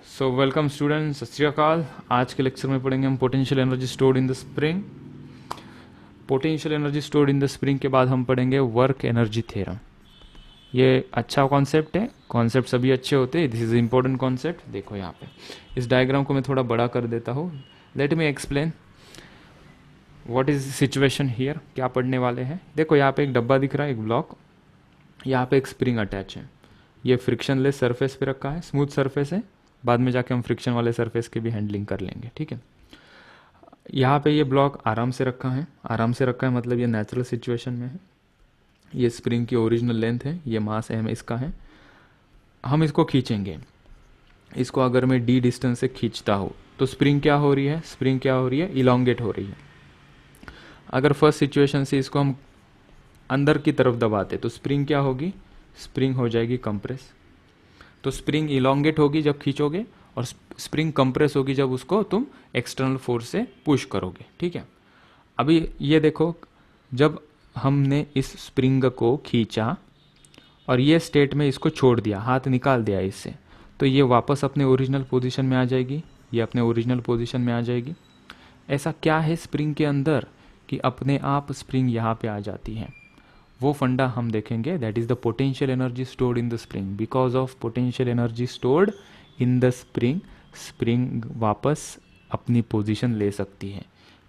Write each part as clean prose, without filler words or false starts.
So welcome students, सत श्री अकाल। आज के लेक्चर में पढ़ेंगे हम potential energy stored in the spring. Potential energy stored in the spring के बाद हम पढ़ेंगे वर्क एनर्जी थ्योरम। ये अच्छा कॉन्सेप्ट है, कॉन्सेप्ट सभी अच्छे होते हैं, दिस इज इंपॉर्टेंट कॉन्सेप्ट। देखो यहाँ पे इस डायग्राम को मैं थोड़ा बड़ा कर देता हूँ। Let me explain what is situation here. क्या पढ़ने वाले हैं, देखो यहाँ पे एक डब्बा दिख रहा है, एक ब्लॉक, यहाँ पे एक स्प्रिंग अटैच है। ये फ्रिक्शनलेस सरफेस पे रखा है, स्मूथ सरफेस है। बाद में जाके हम फ्रिक्शन वाले सरफेस की भी हैंडलिंग कर लेंगे, ठीक है। यहाँ पे ये ब्लॉक आराम से रखा है, आराम से रखा है मतलब ये नेचुरल सिचुएशन में है। ये स्प्रिंग की ओरिजिनल लेंथ है, ये मास एम इसका है। हम इसको खींचेंगे, इसको अगर मैं डी डिस्टेंस से खींचता हूँ तो स्प्रिंग क्या हो रही है, स्प्रिंग क्या हो रही है, इलोंगेट हो रही है। अगर फर्स्ट सिचुएशन से इसको हम अंदर की तरफ दबाते तो स्प्रिंग क्या होगी, स्प्रिंग हो जाएगी कंप्रेस। तो स्प्रिंग इलोंगेट होगी जब खींचोगे, और स्प्रिंग कंप्रेस होगी जब उसको तुम एक्सटर्नल फोर्स से पुश करोगे, ठीक है। अभी ये देखो, जब हमने इस स्प्रिंग को खींचा और ये स्टेट में इसको छोड़ दिया, हाथ निकाल दिया इससे, तो ये वापस अपने ओरिजिनल पोजीशन में आ जाएगी, ये अपने ओरिजिनल पोजीशन में आ जाएगी। ऐसा क्या है स्प्रिंग के अंदर कि अपने आप स्प्रिंग यहाँ पे आ जाती है, वो फंडा हम देखेंगे। That is the potential energy stored in the spring. Because of potential energy stored in the spring, spring वापस अपनी पोजीशन ले सकती है।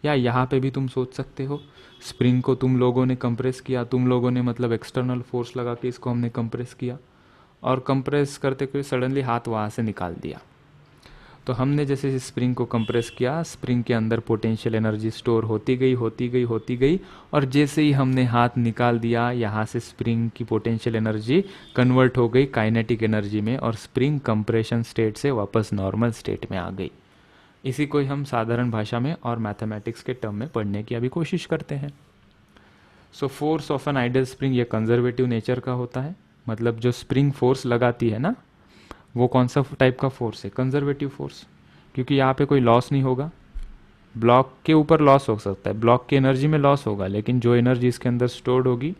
या यहाँ पे भी तुम सोच सकते हो, स्प्रिंग को तुम लोगों ने कंप्रेस किया, तुम लोगों ने मतलब एक्सटर्नल फोर्स लगा के इसको हमने कंप्रेस किया, और कंप्रेस करते हुए सडनली हाथ वहाँ से निकाल दिया। तो हमने जैसे स्प्रिंग को कंप्रेस किया, स्प्रिंग के अंदर पोटेंशियल एनर्जी स्टोर होती गई होती गई होती गई, और जैसे ही हमने हाथ निकाल दिया, यहाँ से स्प्रिंग की पोटेंशियल एनर्जी कन्वर्ट हो गई काइनेटिक एनर्जी में, और स्प्रिंग कंप्रेशन स्टेट से वापस नॉर्मल स्टेट में आ गई। इसी को हम साधारण भाषा में और मैथमेटिक्स के टर्म में पढ़ने की अभी कोशिश करते हैं। So force of an ideal spring, ये कंजर्वेटिव नेचर का होता है। मतलब जो स्प्रिंग फोर्स लगाती है ना, वो कौन सा टाइप का फोर्स है, कंजर्वेटिव फोर्स, क्योंकि यहाँ पे कोई लॉस नहीं होगा। ब्लॉक के ऊपर लॉस हो सकता है, ब्लॉक की एनर्जी में लॉस होगा, लेकिन जो एनर्जी इसके अंदर स्टोर्ड होगी,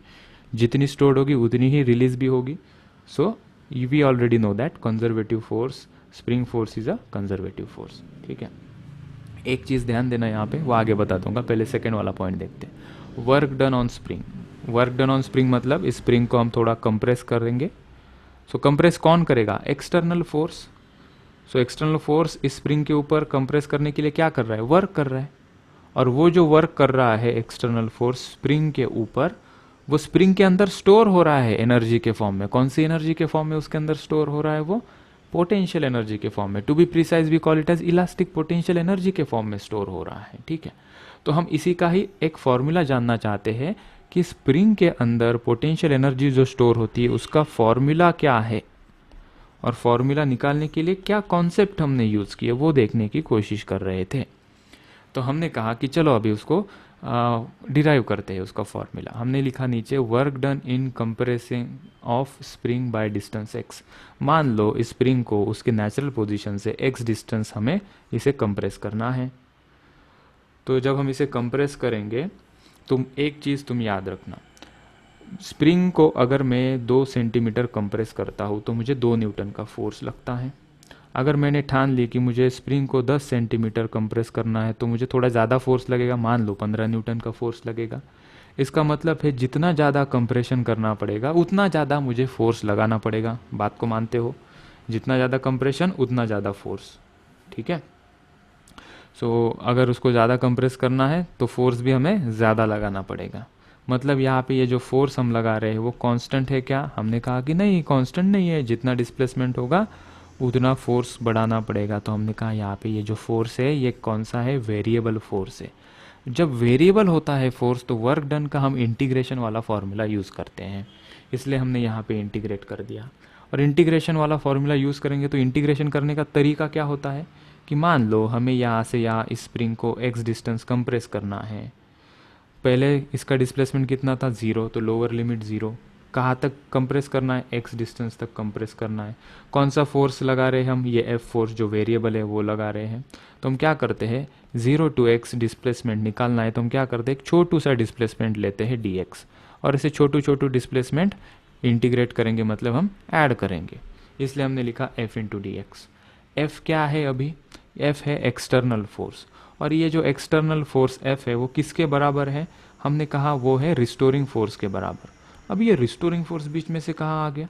जितनी स्टोर्ड होगी उतनी ही रिलीज भी होगी। So we already know that conservative force, spring force is a conservative force, ठीक है। एक चीज़ ध्यान देना यहाँ पे, वो आगे बता दूंगा, पहले सेकेंड वाला पॉइंट देखते हैं। Work done on spring. Work done on spring मतलब इस स्प्रिंग को हम थोड़ा कंप्रेस करेंगे। सो कंप्रेस कौन करेगा, external force. So external force इस स्प्रिंग के ऊपर कंप्रेस करने के लिए क्या कर रहा है, वर्क कर रहा है। और वो जो वर्क कर रहा है एक्सटर्नल फोर्स स्प्रिंग के ऊपर, वो स्प्रिंग के अंदर स्टोर हो रहा है एनर्जी के फॉर्म में। कौन सी एनर्जी के फॉर्म में उसके अंदर स्टोर हो रहा है, वो पोटेंशियल एनर्जी के फॉर्म में। To be precise we call it as elastic potential energy के फॉर्म में स्टोर हो रहा है, ठीक है। तो हम इसी का ही एक फॉर्मूला जानना चाहते हैं कि स्प्रिंग के अंदर पोटेंशियल एनर्जी जो स्टोर होती है उसका फॉर्मूला क्या है, और फॉर्मूला निकालने के लिए क्या कॉन्सेप्ट हमने यूज़ किए वो देखने की कोशिश कर रहे थे। तो हमने कहा कि चलो अभी उसको डिराइव करते हैं उसका फॉर्मूला। हमने लिखा नीचे, work done in compressing of spring by distance x। मान लो इस स्प्रिंग को उसके नेचुरल पोजीशन से x डिस्टेंस हमें इसे कंप्रेस करना है। तो जब हम इसे कंप्रेस करेंगे, तुम एक चीज़ तुम याद रखना, स्प्रिंग को अगर मैं 2 सेंटीमीटर कंप्रेस करता हूँ तो मुझे 2 न्यूटन का फोर्स लगता है। अगर मैंने ठान ली कि मुझे स्प्रिंग को 10 सेंटीमीटर कंप्रेस करना है तो मुझे थोड़ा ज़्यादा फोर्स लगेगा, मान लो 15 न्यूटन का फोर्स लगेगा। इसका मतलब है जितना ज़्यादा कंप्रेशन करना पड़ेगा उतना ज़्यादा मुझे फोर्स लगाना पड़ेगा। बात को मानते हो, जितना ज़्यादा कंप्रेशन उतना ज़्यादा फोर्स, ठीक है। सो अगर उसको ज़्यादा कंप्रेस करना है तो फोर्स भी हमें ज़्यादा लगाना पड़ेगा। मतलब यहाँ पे ये जो फोर्स हम लगा रहे हैं वो कांस्टेंट है क्या, हमने कहा कि नहीं, कांस्टेंट नहीं है। जितना डिस्प्लेसमेंट होगा उतना फोर्स बढ़ाना पड़ेगा। तो हमने कहा यहाँ पे ये जो फोर्स है ये कौन सा है, वेरिएबल फोर्स है। जब वेरिएबल होता है फोर्स तो वर्क डन का हम इंटीग्रेशन वाला फॉर्मूला यूज़ करते हैं, इसलिए हमने यहाँ पे इंटीग्रेट कर दिया। और इंटीग्रेशन वाला फॉर्मूला यूज़ करेंगे तो इंटीग्रेशन करने का तरीका क्या होता है कि मान लो हमें यहाँ से यहाँ इस स्प्रिंग को x डिस्टेंस कंप्रेस करना है। पहले इसका डिस्प्लेसमेंट कितना था, 0, तो लोअर लिमिट 0। कहाँ तक कंप्रेस करना है, x डिस्टेंस तक कंप्रेस करना है। कौन सा फोर्स लगा रहे हैं हम, ये F फोर्स जो वेरिएबल है वो लगा रहे हैं। तो हम क्या करते हैं, 0 to x डिस्प्लेसमेंट निकालना है तो हम क्या करते हैं, एक छोटू सा डिस्प्लेसमेंट लेते हैं dx, और इसे छोटू डिस्प्लेसमेंट इंटीग्रेट करेंगे, मतलब हम ऐड करेंगे, इसलिए हमने लिखा f into D x. F क्या है अभी, एफ है एक्सटर्नल फोर्स, और ये जो एक्सटर्नल फोर्स एफ है वो किसके बराबर है, हमने कहा वो है रिस्टोरिंग फोर्स के बराबर। अब ये रिस्टोरिंग फोर्स बीच में से कहाँ आ गया,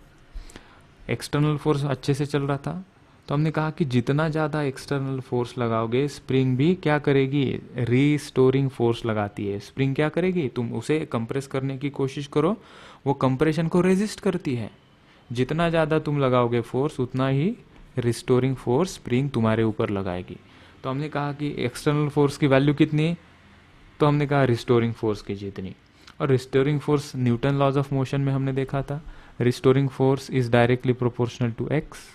एक्सटर्नल फोर्स अच्छे से चल रहा था, तो हमने कहा कि जितना ज़्यादा एक्सटर्नल फोर्स लगाओगे स्प्रिंग भी क्या करेगी, रीस्टोरिंग फोर्स लगाती है। स्प्रिंग क्या करेगी, तुम उसे कंप्रेस करने की कोशिश करो, वो कंप्रेशन को रेजिस्ट करती है। जितना ज़्यादा तुम लगाओगे फोर्स उतना ही रिस्टोरिंग फोर्स स्प्रिंग तुम्हारे ऊपर लगाएगी। तो हमने कहा कि एक्सटर्नल फोर्स की वैल्यू कितनी, तो हमने कहा रिस्टोरिंग फोर्स की जितनी। और restoring force Newton laws of motion में हमने देखा था, restoring force is directly proportional to x,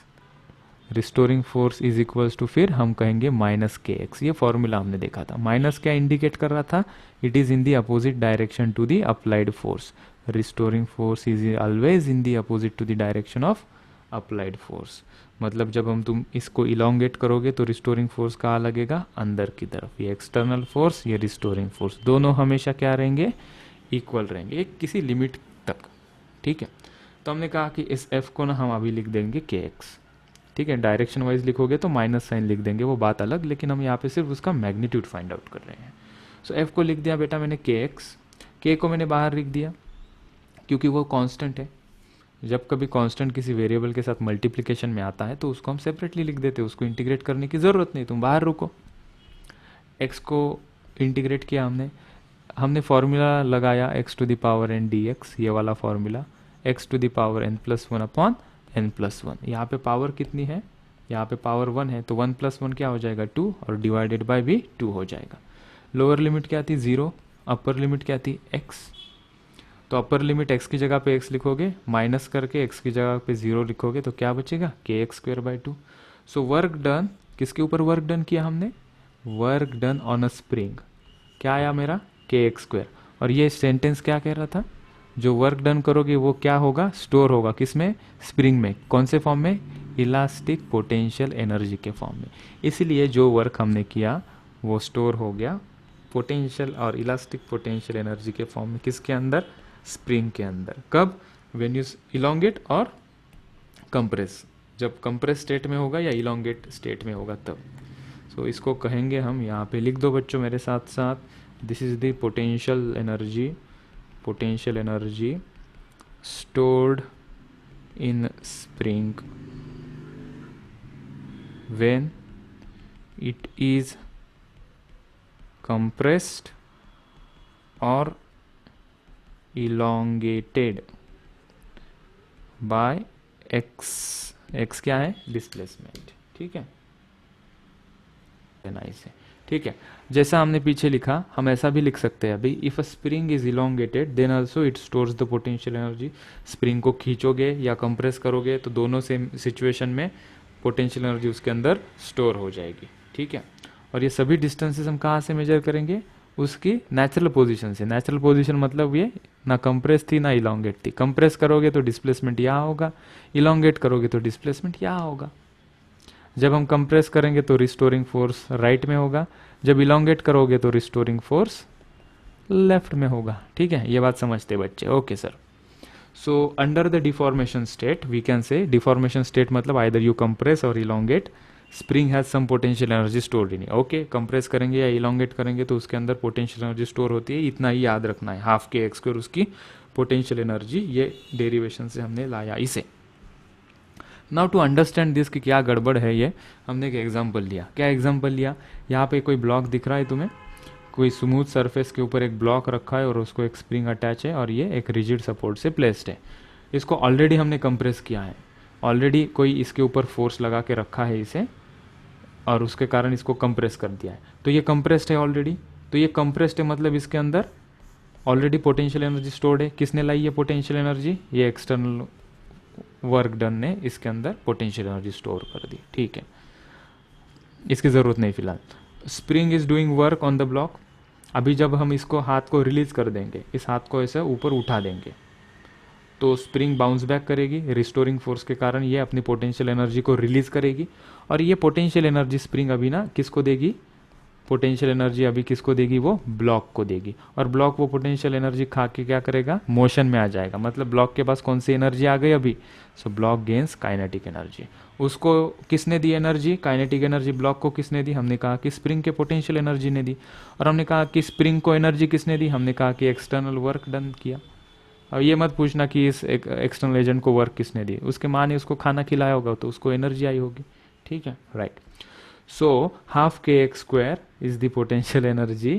restoring force is equals to फिर हम कहेंगे माइनस के एक्स। ये फॉर्मूला हमने देखा था। माइनस क्या इंडिकेट कर रहा था, it is in the opposite direction to the applied force. Restoring force is always in the opposite to the direction of applied force. मतलब जब हम तुम इसको इलोंगेट करोगे तो रिस्टोरिंग फोर्स कहाँ लगेगा, अंदर की तरफ। ये एक्सटर्नल फोर्स, ये रिस्टोरिंग फोर्स, दोनों हमेशा क्या रहेंगे, इक्वल रहेंगे, एक किसी लिमिट तक। ठीक है, तो हमने कहा कि इस एफ को ना हम अभी लिख देंगे के एक्स। ठीक है, डायरेक्शन वाइज लिखोगे तो माइनस साइन लिख देंगे, वो बात अलग, लेकिन हम यहाँ पे सिर्फ उसका मैग्नीट्यूड फाइंड आउट कर रहे हैं। सो एफ को लिख दिया बेटा मैंने के एक्स, के को मैंने बाहर लिख दिया क्योंकि वो कांस्टेंट है। जब कभी कांस्टेंट किसी वेरिएबल के साथ मल्टीप्लिकेशन में आता है तो उसको हम सेपरेटली लिख देते हैं, उसको इंटीग्रेट करने की ज़रूरत नहीं, तुम बाहर रुको। एक्स को इंटीग्रेट किया हमने फॉर्मूला लगाया x to the power n d x, ये वाला formula, x to the power n plus one upon n plus one. यहाँ पे पावर कितनी है, यहाँ पे पावर 1 है, तो 1 + 1 क्या हो जाएगा 2, और डिवाइडेड बाय भी 2 हो जाएगा। लोअर लिमिट क्या थी 0, अपर लिमिट क्या थी x, तो अपर लिमिट x की जगह पे x लिखोगे, माइनस करके x की जगह पे 0 लिखोगे तो क्या बचेगा kx²/2। सो वर्क डन, किसके ऊपर वर्क डन किया हमने, work done on a spring, क्या आया मेरा kx²। और ये सेंटेंस क्या कह रहा था, जो वर्क डन करोगे वो क्या होगा, स्टोर होगा किसमें, स्प्रिंग में। कौन से फॉर्म में, इलास्टिक पोटेंशियल एनर्जी के फॉर्म में। इसलिए जो वर्क हमने किया वो स्टोर हो गया पोटेंशियल और इलास्टिक पोटेंशियल एनर्जी के फॉर्म में, किसके अंदर, स्प्रिंग के अंदर। कब, व्हेन यू इलोंगेट और कंप्रेस, जब कंप्रेस स्टेट में होगा या इलोंगेट स्टेट में होगा तब। सो इसको कहेंगे हम, यहाँ पे लिख दो बच्चों मेरे साथ साथ, this is the potential energy stored in spring when it is compressed or elongated by x क्या है, डिस्प्लेसमेंट। ठीक है, नाइस है। ठीक है, जैसा हमने पीछे लिखा हम ऐसा भी लिख सकते हैं अभी, if a spring is elongated then also it stores the potential energy. Spring को खींचोगे या कंप्रेस करोगे तो दोनों सेम सिचुएशन में पोटेंशियल एनर्जी उसके अंदर स्टोर हो जाएगी। ठीक है, और ये सभी डिस्टेंसेस हम कहाँ से मेजर करेंगे, उसकी नेचुरल पोजीशन से। नेचुरल पोजीशन मतलब ये ना कंप्रेस थी ना इलोंगेट थी। कंप्रेस करोगे तो डिस्प्लेसमेंट यहाँ होगा, इलोंगेट करोगे तो डिस्प्लेसमेंट यहाँ होगा। जब हम कंप्रेस करेंगे तो रिस्टोरिंग फोर्स राइट में होगा, जब इलोंगेट करोगे तो रिस्टोरिंग फोर्स लेफ्ट में होगा। ठीक है, ये बात समझते बच्चे, okay sir. So under the deformation state we can say, deformation state मतलब either you compress or elongate, spring has some potential energy stored in. Okay, compress करेंगे या इलोंगेट करेंगे तो उसके अंदर पोटेंशियल एनर्जी स्टोर होती है, इतना ही याद रखना है, हाफ के x² उसकी पोटेंशियल एनर्जी। ये डेरिवेशन से हमने लाया इसे। नाउ टू अंडरस्टैंड दिस कि क्या गड़बड़ है, ये हमने एक एग्जांपल लिया। क्या एग्जांपल लिया, यहाँ पे कोई ब्लॉक दिख रहा है तुम्हें, कोई स्मूथ सरफेस के ऊपर एक ब्लॉक रखा है और उसको एक स्प्रिंग अटैच है और ये एक रिजिड सपोर्ट से प्लेस्ड है। इसको ऑलरेडी हमने कंप्रेस किया है, ऑलरेडी कोई इसके ऊपर फोर्स लगा के रखा है इसे और उसके कारण इसको कंप्रेस कर दिया है। तो ये कंप्रेस्ड है ऑलरेडी, तो ये कंप्रेस्ड है मतलब इसके अंदर ऑलरेडी पोटेंशियल एनर्जी स्टोर्ड है। किसने लाई ये पोटेंशियल एनर्जी, ये एक्सटर्नल वर्क डन ने इसके अंदर पोटेंशियल एनर्जी स्टोर कर दी। ठीक है, इसकी ज़रूरत नहीं फिलहाल। Spring is doing work on the block. अभी जब हम इसको हाथ को रिलीज कर देंगे, इस हाथ को ऐसे ऊपर उठा देंगे तो स्प्रिंग बाउंस बैक करेगी, रिस्टोरिंग फोर्स के कारण ये अपनी पोटेंशियल एनर्जी को रिलीज करेगी। और ये पोटेंशियल एनर्जी स्प्रिंग अभी ना किसको देगी, पोटेंशियल एनर्जी अभी किसको देगी, वो ब्लॉक को देगी। और ब्लॉक वो पोटेंशियल एनर्जी खा के क्या करेगा, मोशन में आ जाएगा। मतलब ब्लॉक के पास कौन सी एनर्जी आ गई अभी, so block gains kinetic energy. उसको किसने दी एनर्जी, काइनेटिक एनर्जी ब्लॉक को किसने दी, हमने कहा कि स्प्रिंग के पोटेंशियल एनर्जी ने दी। और हमने कहा कि स्प्रिंग को एनर्जी किसने दी, हमने कहा कि एक्सटर्नल वर्क डन किया। अब ये मत पूछना कि इस एक्सटर्नल एजेंट को वर्क किसने दी, उसके माँ ने उसको खाना खिलाया होगा तो उसको एनर्जी आई होगी, ठीक है, right. So half K X square is the potential energy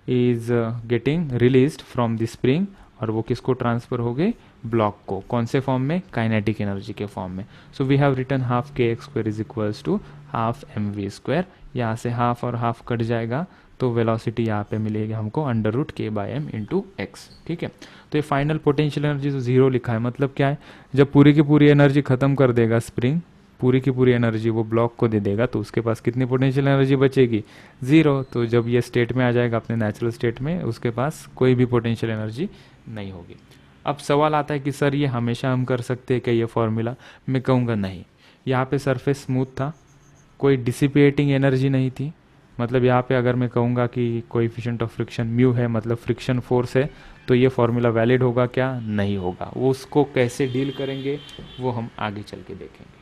is getting released from the spring, और वो किसको ट्रांसफर हो गई, ब्लॉक को। कौन से फॉर्म में, काइनेटिक एनर्जी के फॉर्म में। So we have written half K X square is equals to half M V square. यहाँ से हाफ और हाफ कट जाएगा तो वेलोसिटी यहाँ पे मिलेगी हमको अंडर रूट के बाई एम इंटू एक्स, ठीक है। तो ये फाइनल पोटेंशियल एनर्जी जो जीरो लिखा है, मतलब क्या है, जब पूरी की पूरी एनर्जी खत्म कर देगा स्प्रिंग, पूरी की पूरी एनर्जी वो ब्लॉक को दे देगा, तो उसके पास कितनी पोटेंशियल एनर्जी बचेगी, जीरो। तो जब ये स्टेट में आ जाएगा अपने नेचुरल स्टेट में, उसके पास कोई भी पोटेंशियल एनर्जी नहीं होगी। अब सवाल आता है कि सर ये हमेशा हम कर सकते हैं क्या ये फॉर्मूला, मैं कहूँगा नहीं। यहाँ पे सरफेस स्मूथ था, कोई डिसिपेटिंग एनर्जी नहीं थी, मतलब यहाँ पे अगर मैं कहूँगा कि कोएफिशिएंट ऑफ फ्रिक्शन म्यू है, मतलब फ्रिक्शन फोर्स है, तो ये फॉर्मूला वैलिड होगा क्या, नहीं होगा। वो उसको कैसे डील करेंगे वो हम आगे चल के देखेंगे।